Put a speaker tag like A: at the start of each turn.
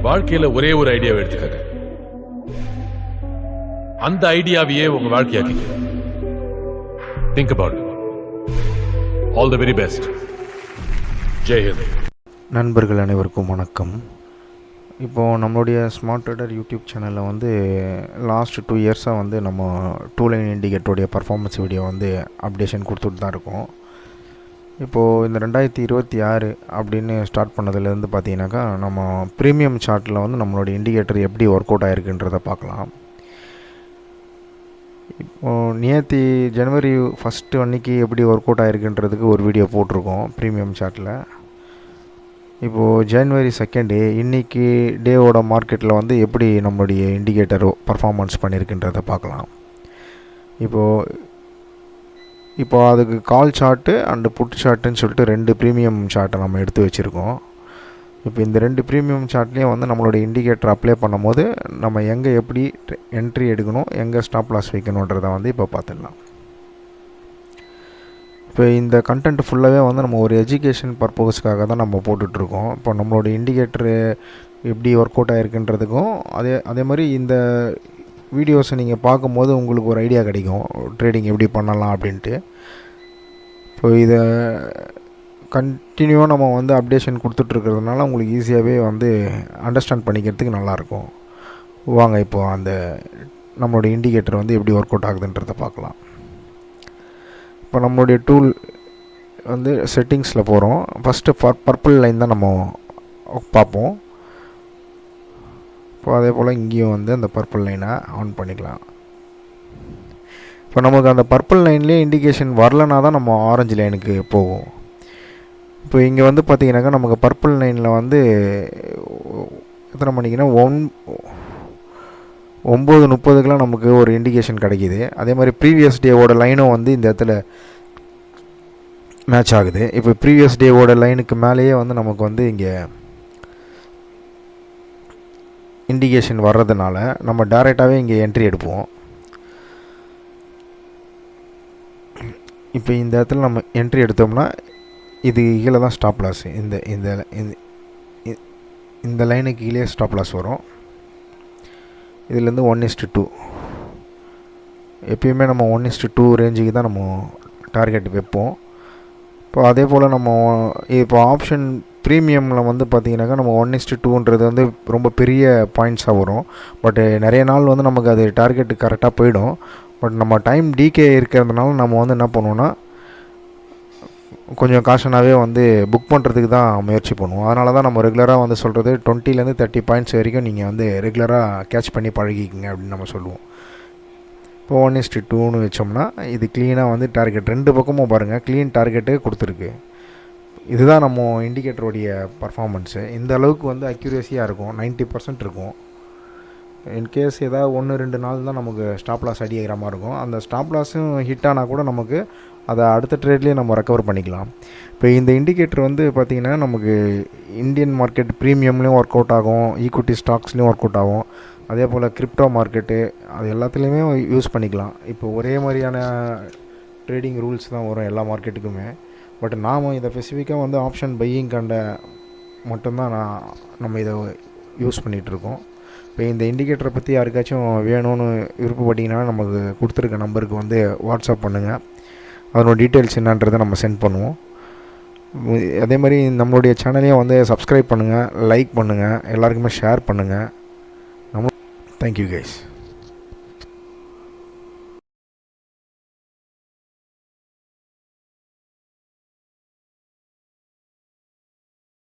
A: வாழ்க்கையில ஒரே ஒரு ஐடியாவை எடுத்துக்கங்க, அந்த ஐடியாவையே உங்க வாழ்க்கையாக்கிங்க. Think about it. All the very best. ஜெய் ஹிந்த்.
B: நண்பர்கள் அனைவருக்கும் வணக்கம். இப்போது நம்மளுடைய ஸ்மார்ட் ட்ரேடர் யூடியூப் சேனலில் வந்து லாஸ்ட் 2 இயர்ஸாக வந்து நம்ம 2 லைன் இண்டிகேட்டருடைய பர்ஃபார்மன்ஸ் வீடியோ வந்து அப்டேஷன் கொடுத்துட்டு தான் இருக்கோம். இப்போது இந்த 2026 அப்படின்னு ஸ்டார்ட் பண்ணதுலேருந்து பார்த்தீங்கன்னாக்கா நம்ம ப்ரீமியம் சார்ட்டில் வந்து நம்மளுடைய இண்டிகேட்டர் எப்படி ஒர்க் அவுட் ஆகிருக்குன்றதை பார்க்கலாம். இப்போது நேற்று ஜனவரி 1 அன்றைக்கி எப்படி ஒர்க் அவுட் ஆகிருக்குன்றதுக்கு ஒரு வீடியோ போட்டிருக்கோம் ப்ரீமியம் சார்ட்டில். இப்போது ஜனவரி 2 இன்றைக்கி டேவோட மார்க்கெட்டில் வந்து எப்படி நம்மளுடைய இண்டிகேட்டர் பர்ஃபார்மன்ஸ் பண்ணியிருக்குன்றதை பார்க்கலாம். இப்போது அதுக்கு கால் சார்ட்டு அண்டு புட் சார்ட்டுன்னு சொல்லிட்டு 2 ப்ரீமியம் சார்ட்டை நம்ம எடுத்து வச்சுருக்கோம். இப்போ இந்த 2 ப்ரீமியம் சார்ட்லேயும் வந்து நம்மளுடைய இண்டிகேட்டர் அப்ளை பண்ணும் போது நம்ம எங்கே எப்படி என்ட்ரி எடுக்கணும், எங்கே ஸ்டாப் லாஸ் வைக்கணுன்றதை வந்து இப்போ பார்த்துடலாம். இப்போ இந்த கண்டென்ட் ஃபுல்லாகவே வந்து நம்ம ஒரு எஜுகேஷன் பர்பஸ்க்காக தான் நம்ம போட்டுட்ருக்கோம். இப்போ நம்மளோட இண்டிகேட்டரு எப்படி ஒர்க் அவுட் ஆகிருக்குன்றதுக்கும் அதே மாதிரி இந்த வீடியோஸை நீங்கள் பார்க்கும்போது உங்களுக்கு ஒரு ஐடியா கிடைக்கும் ட்ரேடிங் எப்படி பண்ணலாம் அப்படின்ட்டு. இப்போ இதை கண்டினியூவாக நம்ம வந்து அப்டேஷன் கொடுத்துட்ருக்கிறதுனால உங்களுக்கு ஈஸியாகவே வந்து அண்டர்ஸ்டாண்ட் பண்ணிக்கிறதுக்கு நல்லாயிருக்கும். வாங்க இப்போது அந்த நம்மளோட இண்டிகேட்டர் வந்து எப்படி ஒர்க் அவுட் ஆகுதுன்றதை பார்க்கலாம். இப்போ நம்மளுடைய டூல் வந்து செட்டிங்ஸில் போகிறோம். ஃபஸ்ட்டு பர்பிள் லைன் தான் நம்ம பார்ப்போம். இப்போ அதே போல் இங்கேயும் வந்து அந்த பர்பிள் லைனை ஆன் பண்ணிக்கலாம். இப்போ நமக்கு அந்த பர்பிள் லைன்லேயே இண்டிகேஷன் வரலனா தான் நம்ம ஆரஞ்சு லைனுக்கு போகும். இப்போ இங்கே வந்து பார்த்திங்கனாக்கா நமக்கு பர்பிள் லைனில் வந்து எத்தனை மணிக்குன்னா 9:30 நமக்கு ஒரு இண்டிகேஷன் கிடைக்கிது. அதே மாதிரி ப்ரீவியஸ் டேவோட லைனும் வந்து இந்த இடத்துல மேட்ச் ஆகுது. இப்போ ப்ரீவியஸ் டேவோட லைனுக்கு மேலேயே வந்து நமக்கு வந்து இங்கே இண்டிகேஷன் வர்றதுனால நம்ம டைரெக்டாகவே இங்கே என்ட்ரி எடுப்போம். இப்போ இந்த இடத்துல நம்ம என்ட்ரி எடுத்தோம்னா இது கீழே தான் ஸ்டாப் லாஸ். இந்த லைனுக்கு கீழே ஸ்டாப் லாஸ் வரும். இதுலேருந்து 1:2 எப்பயுமே நம்ம 1:2 ரேஞ்சுக்கு தான் நம்ம டார்கெட் வைப்போம். இப்போ அதே போல் நம்ம இப்போ ஆப்ஷன் ப்ரீமியமில் வந்து பார்த்திங்கனாக்கா நம்ம 1:2ன்றது வந்து ரொம்ப பெரிய பாயிண்ட்ஸாக வரும். பட் நிறைய நாள் வந்து நமக்கு அது டார்கெட்டு கரெக்டாக போயிடும். பட் நம்ம டைம் டிகே இருக்கிறதுனால நம்ம வந்து என்ன பண்ணுவோன்னா கொஞ்சம் காஷனாகவே வந்து புக் பண்ணுறதுக்கு தான் முயற்சி பண்ணுவோம். அதனால தான் நம்ம ரெகுலராக வந்து சொல்கிறது 20 to 30 பாயிண்ட்ஸ் வரைக்கும் நீங்கள் வந்து ரெகுலராக கேட்ச் பண்ணி பழகிக்கிங்க அப்படின்னு நம்ம சொல்லுவோம். இப்போ 1:2ன்னு வச்சோம்னா இது க்ளீனாக வந்து டார்கெட் 2 பக்கமும் பாருங்கள் க்ளீன் டார்கெட்டு கொடுத்துருக்கு. இதுதான் நம்ம இண்டிகேட்டருடைய பர்ஃபார்மன்ஸு. இந்த அளவுக்கு வந்து அக்யூரேசியாக இருக்கும், 90% இருக்கும். இன்கேஸ் ஏதாவது 1-2 நாள் தான் நமக்கு ஸ்டாப் லாஸ் அடி ஆகிற மாதிரி இருக்கும். அந்த ஸ்டாப் லாஸும் ஹிட் ஆனால் கூட நமக்கு அதை அடுத்த ட்ரேட்லேயே நம்ம ரெக்கவர் பண்ணிக்கலாம். இப்போ இந்த இண்டிகேட்டர் வந்து பார்த்திங்கன்னா நமக்கு இந்தியன் மார்க்கெட் ப்ரீமியம்லேயும் ஒர்க் அவுட் ஆகும், ஈக்விட்டி ஸ்டாக்ஸ்லேயும் ஒர்க் அவுட் ஆகும். அதே போல் கிரிப்டோ மார்க்கெட்டு அது எல்லாத்துலேயுமே யூஸ் பண்ணிக்கலாம். இப்போ ஒரே மாதிரியான ட்ரேடிங் ரூல்ஸ் தான் வரும் எல்லா மார்க்கெட்டுக்குமே. பட் நாம் இதை ஸ்பெசிஃபிக்காக வந்து ஆப்ஷன் பையிங் கண்ட மட்டும்தான் நம்ம இதை யூஸ் பண்ணிகிட்ருக்கோம். இப்போ இந்த இண்டிகேட்டரை பற்றி யாருக்காச்சும் வேணும்னு விருப்பப்பட்டிங்கன்னா நமக்கு கொடுத்துருக்க நம்பருக்கு வந்து வாட்ஸ்அப் பண்ணுங்கள். அதனோட டீட்டெயில்ஸ் என்னன்றதை நம்ம சென்ட் பண்ணுவோம். அதே மாதிரி நம்மளுடைய சேனலையும் வந்து சப்ஸ்கிரைப் பண்ணுங்கள், லைக் பண்ணுங்கள், எல்லாருக்குமே ஷேர் பண்ணுங்கள். Thank you guys.